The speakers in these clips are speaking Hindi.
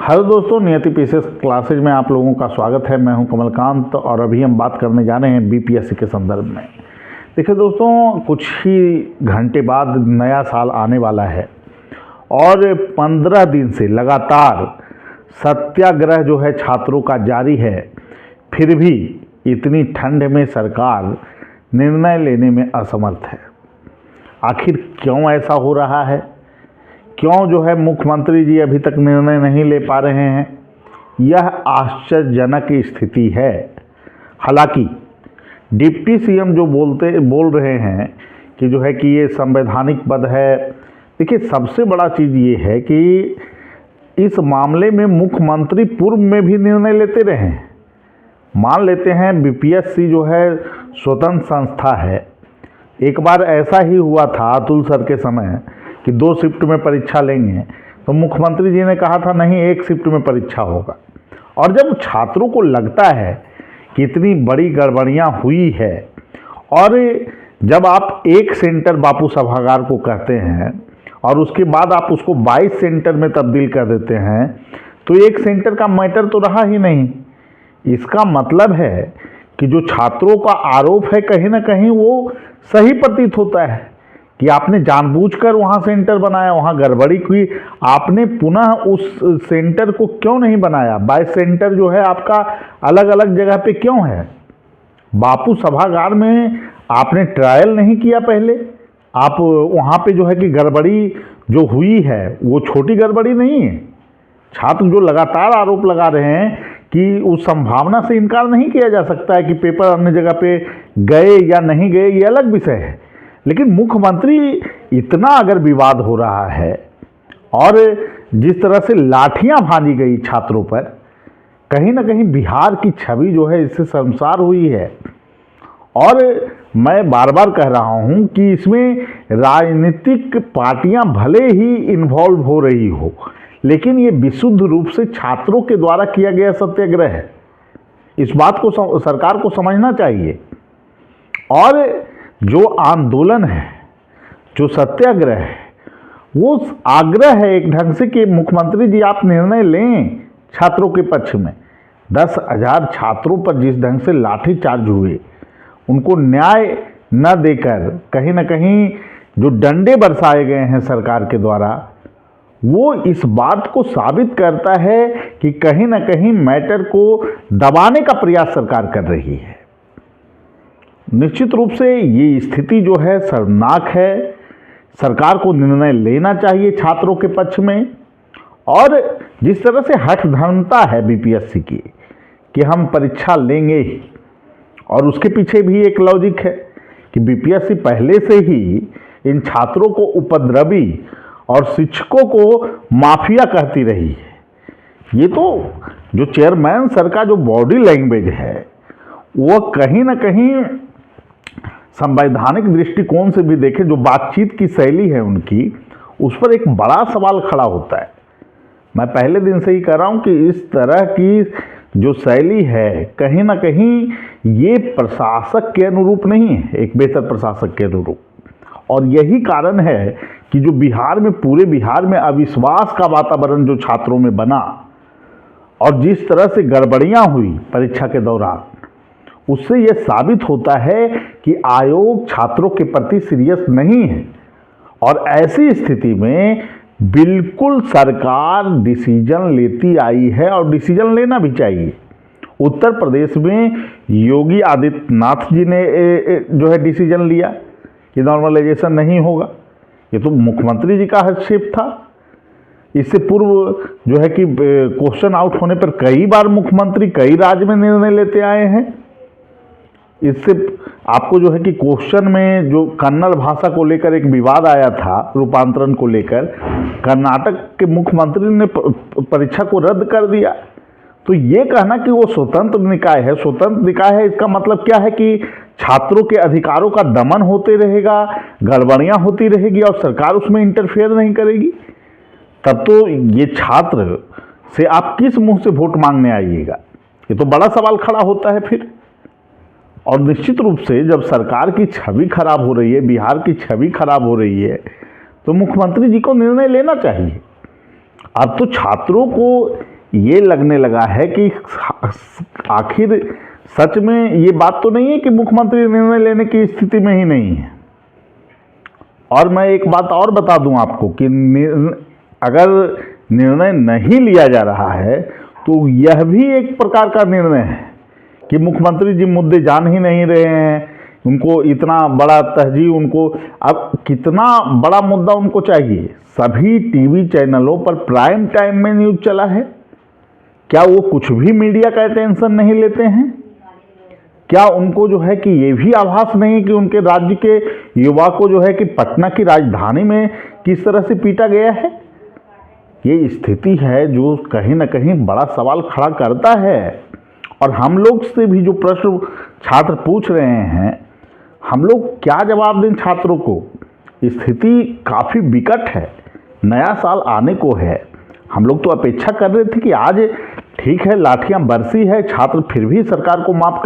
हेलो दोस्तों, नियति पीसीएस क्लासेज में आप लोगों का स्वागत है। मैं हूं कमलकांत और अभी हम बात करने जा रहे हैं बीपीएससी के संदर्भ में। देखिए दोस्तों, कुछ ही घंटे बाद नया साल आने वाला है और 15 दिन से लगातार सत्याग्रह जो है छात्रों का जारी है। फिर भी इतनी ठंड में सरकार निर्णय लेने में असमर्थ है। आखिर क्यों ऐसा हो रहा है? क्यों जो है मुख्यमंत्री जी अभी तक निर्णय नहीं ले पा रहे हैं? यह आश्चर्यजनक स्थिति है। हालांकि डिप्टी सीएम जो बोल रहे हैं कि जो है कि ये संवैधानिक पद है। देखिए, सबसे बड़ा चीज़ ये है कि इस मामले में मुख्यमंत्री पूर्व में भी निर्णय लेते रहे हैं। मान लेते हैं बीपीएससी जो है स्वतंत्र संस्था है। एक बार ऐसा ही हुआ था अतुल सर के समय कि 2 शिफ्ट में परीक्षा लेंगे, तो मुख्यमंत्री जी ने कहा था नहीं, 1 शिफ्ट में परीक्षा होगा। और जब छात्रों को लगता है कि इतनी बड़ी गड़बड़ियां हुई है और जब आप 1 सेंटर बापू सभागार को कहते हैं और उसके बाद आप उसको 22 सेंटर में तब्दील कर देते हैं, तो 1 सेंटर का मैटर तो रहा ही नहीं। इसका मतलब है कि जो छात्रों का आरोप है कहीं ना कहीं वो सही प्रतीत होता है कि आपने जानबूझकर वहाँ सेंटर बनाया, वहाँ गड़बड़ी की। आपने पुनः उस सेंटर को क्यों नहीं बनाया? 22 सेंटर जो है आपका अलग अलग जगह पे क्यों है? बापू सभागार में आपने ट्रायल नहीं किया पहले? आप वहाँ पे जो है कि गड़बड़ी जो हुई है वो छोटी गड़बड़ी नहीं है। छात्र जो लगातार आरोप लगा रहे हैं कि उस संभावना से इनकार नहीं किया जा सकता है कि पेपर अन्य जगह पे गए या नहीं गए, ये अलग विषय है। लेकिन मुख्यमंत्री इतना अगर विवाद हो रहा है और जिस तरह से लाठियां भांजी गई छात्रों पर, कहीं ना कहीं बिहार की छवि जो है इससे शर्मसार हुई है। और मैं बार बार कह रहा हूं कि इसमें राजनीतिक पार्टियां भले ही इन्वॉल्व हो रही हो, लेकिन ये विशुद्ध रूप से छात्रों के द्वारा किया गया सत्याग्रह है। इस बात को सरकार को समझना चाहिए। और जो आंदोलन है, जो सत्याग्रह है, वो आग्रह है एक ढंग से कि मुख्यमंत्री जी आप निर्णय लें छात्रों के पक्ष में। 10,000 छात्रों पर जिस ढंग से लाठीचार्ज हुए, उनको न्याय न देकर कहीं ना कहीं जो डंडे बरसाए गए हैं सरकार के द्वारा, वो इस बात को साबित करता है कि कहीं ना कहीं मैटर को दबाने का प्रयास सरकार कर रही है। निश्चित रूप से ये स्थिति जो है शर्मनाक है। सरकार को निर्णय लेना चाहिए छात्रों के पक्ष में। और जिस तरह से हठधर्मता है बीपीएससी की कि हम परीक्षा लेंगे ही, और उसके पीछे भी एक लॉजिक है कि बीपीएससी पहले से ही इन छात्रों को उपद्रवी और शिक्षकों को माफिया कहती रही है। ये तो जो चेयरमैन सर का जो बॉडी लैंग्वेज है वो कहीं ना कहीं संवैधानिक दृष्टिकोण से भी देखें, जो बातचीत की शैली है उनकी, उस पर एक बड़ा सवाल खड़ा होता है। मैं पहले दिन से ही कह रहा हूं कि इस तरह की जो शैली है कहीं ना कहीं ये प्रशासक के अनुरूप नहीं है, एक बेहतर प्रशासक के अनुरूप। और यही कारण है कि जो बिहार में, पूरे बिहार में अविश्वास का वातावरण जो छात्रों में बना और जिस तरह से गड़बड़ियां हुई परीक्षा के दौरान, उससे यह साबित होता है कि आयोग छात्रों के प्रति सीरियस नहीं है। और ऐसी स्थिति में बिल्कुल सरकार डिसीजन लेती आई है और डिसीजन लेना भी चाहिए। उत्तर प्रदेश में योगी आदित्यनाथ जी ने जो है डिसीजन लिया कि नॉर्मलाइजेशन नहीं होगा। ये तो मुख्यमंत्री जी का हस्तक्षेप था। इससे पूर्व जो है कि क्वेश्चन आउट होने पर कई बार मुख्यमंत्री कई राज्य में निर्णय लेते आए हैं। इससे आपको जो है कि क्वेश्चन में जो कन्नड़ भाषा को लेकर एक विवाद आया था, रूपांतरण को लेकर, कर्नाटक के मुख्यमंत्री ने परीक्षा को रद्द कर दिया। तो ये कहना कि वो स्वतंत्र निकाय है, स्वतंत्र निकाय है, इसका मतलब क्या है कि छात्रों के अधिकारों का दमन होते रहेगा, गड़बड़ियां होती रहेगी और सरकार उसमें इंटरफेयर नहीं करेगी। तब तो ये छात्र से आप किस मुंह से वोट मांगने आइएगा? ये तो बड़ा सवाल खड़ा होता है फिर। और निश्चित रूप से जब सरकार की छवि खराब हो रही है, बिहार की छवि खराब हो रही है, तो मुख्यमंत्री जी को निर्णय लेना चाहिए। अब तो छात्रों को ये लगने लगा है कि आखिर सच में ये बात तो नहीं है कि मुख्यमंत्री निर्णय लेने की स्थिति में ही नहीं है। और मैं एक बात और बता दूं आपको कि अगर निर्णय नहीं लिया जा रहा है तो यह भी एक प्रकार का निर्णय है कि मुख्यमंत्री जी मुद्दे जान ही नहीं रहे हैं। उनको इतना बड़ा तहजीब, उनको अब कितना बड़ा मुद्दा उनको चाहिए। सभी टीवी चैनलों पर प्राइम टाइम में न्यूज़ चला है, क्या वो कुछ भी मीडिया का अटेंशन नहीं लेते हैं? क्या उनको जो है कि ये भी आभास नहीं कि उनके राज्य के युवा को जो है कि पटना की राजधानी में किस तरह से पीटा गया है? ये स्थिति है जो कहीं ना कहीं बड़ा सवाल खड़ा करता है। और हम लोग से भी जो प्रश्न छात्र पूछ रहे हैं, हम लोग क्या जवाब दें छात्रों को? स्थिति काफ़ी विकट है, नया साल आने को है। हम लोग तो अपेक्षा कर रहे थे कि आज ठीक है, लाठियां बरसी है, छात्र फिर भी सरकार को माफ़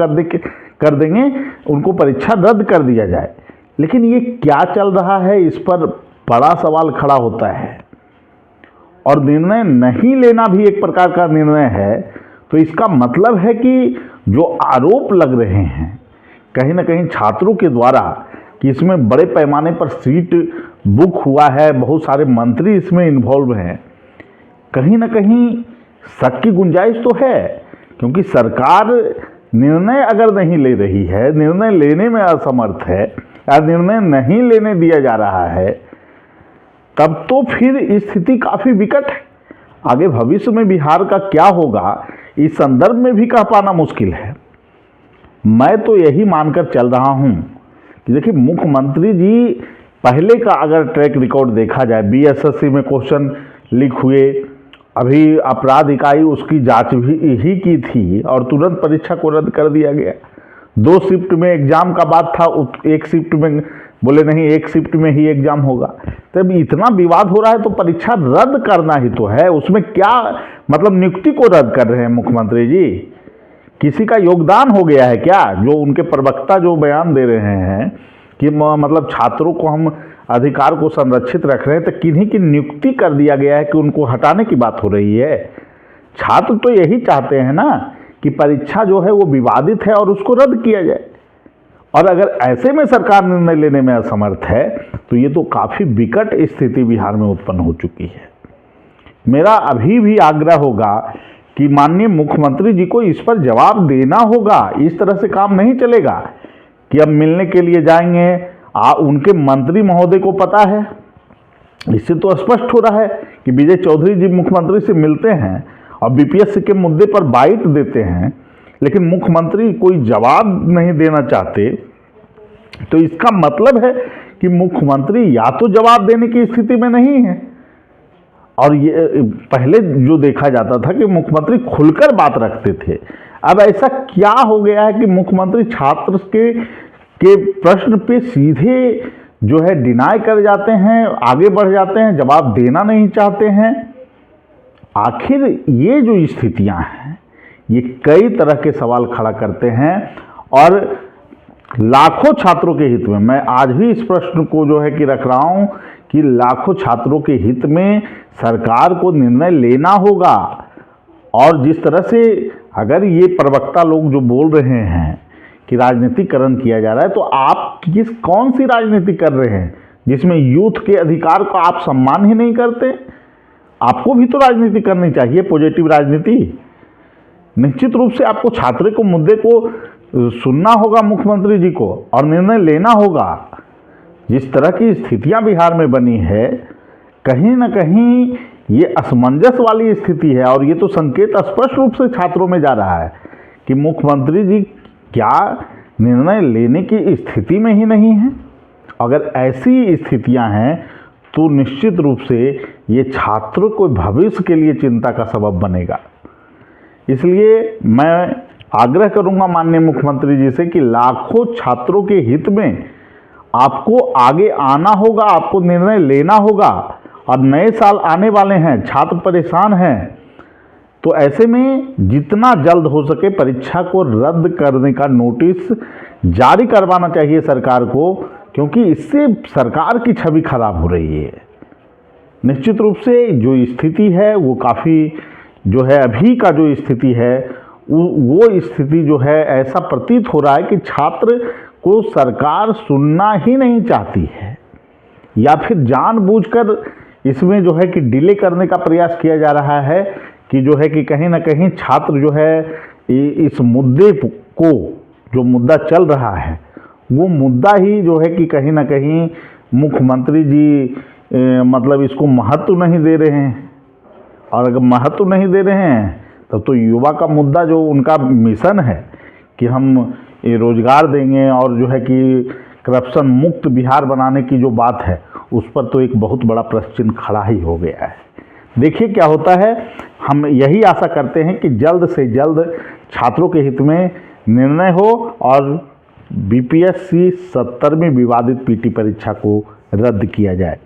कर देंगे, उनको परीक्षा रद्द कर दिया जाए। लेकिन ये क्या चल रहा है, इस पर बड़ा सवाल खड़ा होता है। और निर्णय नहीं लेना भी एक प्रकार का निर्णय है। तो इसका मतलब है कि जो आरोप लग रहे हैं कहीं ना कहीं छात्रों के द्वारा कि इसमें बड़े पैमाने पर सीट बुक हुआ है, बहुत सारे मंत्री इसमें इन्वॉल्व हैं, कहीं ना कहीं शक की गुंजाइश तो है। क्योंकि सरकार निर्णय अगर नहीं ले रही है, निर्णय लेने में असमर्थ है या निर्णय नहीं लेने दिया जा रहा है, तब तो फिर स्थिति काफ़ी विकट है। आगे भविष्य में बिहार का क्या होगा, इस संदर्भ में भी कह पाना मुश्किल है। मैं तो यही मानकर चल रहा हूं कि देखिए, मुख्यमंत्री जी पहले का अगर ट्रैक रिकॉर्ड देखा जाए, बीएसएससी में क्वेश्चन लीक हुए, अभी अपराध इकाई उसकी जांच भी ही की थी और तुरंत परीक्षा को रद्द कर दिया गया। 2 शिफ्ट में एग्जाम का बात था, एक शिफ्ट में बोले नहीं, एक शिफ्ट में ही एग्जाम होगा। तब इतना विवाद हो रहा है तो परीक्षा रद्द करना ही तो है। उसमें क्या मतलब नियुक्ति को रद्द कर रहे हैं मुख्यमंत्री जी? किसी का योगदान हो गया है क्या? जो उनके प्रवक्ता जो बयान दे रहे हैं कि मतलब छात्रों को हम अधिकार को संरक्षित रख रहे हैं, तो किन्हीं की नियुक्ति कर दिया गया है कि उनको हटाने की बात हो रही है? छात्र तो यही चाहते हैं ना कि परीक्षा जो है वो विवादित है और उसको रद्द किया जाए। और अगर ऐसे में सरकार निर्णय लेने में असमर्थ है तो ये तो काफ़ी विकट स्थिति बिहार में उत्पन्न हो चुकी है। मेरा अभी भी आग्रह होगा कि माननीय मुख्यमंत्री जी को इस पर जवाब देना होगा। इस तरह से काम नहीं चलेगा कि अब मिलने के लिए जाएंगे। उनके मंत्री महोदय को पता है, इससे तो स्पष्ट हो रहा है कि विजय चौधरी जी मुख्यमंत्री से मिलते हैं और बीपीएससी के मुद्दे पर बाइट देते हैं, लेकिन मुख्यमंत्री कोई जवाब नहीं देना चाहते। तो इसका मतलब है कि मुख्यमंत्री या तो जवाब देने की स्थिति में नहीं है, और ये पहले जो देखा जाता था कि मुख्यमंत्री खुलकर बात रखते थे। अब ऐसा क्या हो गया है कि मुख्यमंत्री छात्र के प्रश्न पे सीधे जो है डिनाई कर जाते हैं, आगे बढ़ जाते हैं, जवाब देना नहीं चाहते हैं। आखिर ये जो स्थितियां हैं ये कई तरह के सवाल खड़ा करते हैं और लाखों छात्रों के हित में, मैं आज भी इस प्रश्न को जो है कि रख रहा हूं कि लाखों छात्रों के हित में सरकार को निर्णय लेना होगा। और जिस तरह से अगर ये प्रवक्ता लोग जो बोल रहे हैं कि राजनीतिकरण किया जा रहा है, तो आप कौन सी राजनीति कर रहे हैं जिसमें यूथ के अधिकार का आप सम्मान ही नहीं करते? आपको भी तो राजनीति करनी चाहिए, पॉजिटिव राजनीति। निश्चित रूप से आपको छात्र को मुद्दे को सुनना होगा मुख्यमंत्री जी को और निर्णय लेना होगा। जिस तरह की स्थितियां बिहार में बनी है, कहीं ना कहीं ये असमंजस वाली स्थिति है और ये तो संकेत स्पष्ट रूप से छात्रों में जा रहा है कि मुख्यमंत्री जी क्या निर्णय लेने की स्थिति में ही नहीं है। अगर ऐसी स्थितियां हैं तो निश्चित रूप से ये छात्रों को भविष्य के लिए चिंता का सबब बनेगा। इसलिए मैं आग्रह करूंगा माननीय मुख्यमंत्री जी से कि लाखों छात्रों के हित में आपको आगे आना होगा, आपको निर्णय लेना होगा। और नए साल आने वाले हैं, छात्र परेशान हैं, तो ऐसे में जितना जल्द हो सके परीक्षा को रद्द करने का नोटिस जारी करवाना चाहिए सरकार को, क्योंकि इससे सरकार की छवि खराब हो रही है। निश्चित रूप से जो स्थिति है वो काफ़ी जो है अभी का जो स्थिति है वो स्थिति जो है ऐसा प्रतीत हो रहा है कि छात्र को सरकार सुनना ही नहीं चाहती है, या फिर जानबूझकर इसमें जो है कि डिले करने का प्रयास किया जा रहा है कि जो है कि कहीं ना कहीं छात्र जो है इस मुद्दे को, जो मुद्दा चल रहा है वो मुद्दा ही जो है कि कहीं ना कहीं मुख्यमंत्री जी मतलब इसको महत्व नहीं दे रहे हैं। और अगर महत्व नहीं दे रहे हैं तब तो युवा का मुद्दा, जो उनका मिशन है कि हम ये रोजगार देंगे और जो है कि करप्शन मुक्त बिहार बनाने की जो बात है, उस पर तो एक बहुत बड़ा प्रश्न चिन्ह खड़ा ही हो गया है। देखिए क्या होता है। हम यही आशा करते हैं कि जल्द से जल्द छात्रों के हित में निर्णय हो और बीपीएससी 70वीं विवादित पीटी परीक्षा को रद्द किया जाए।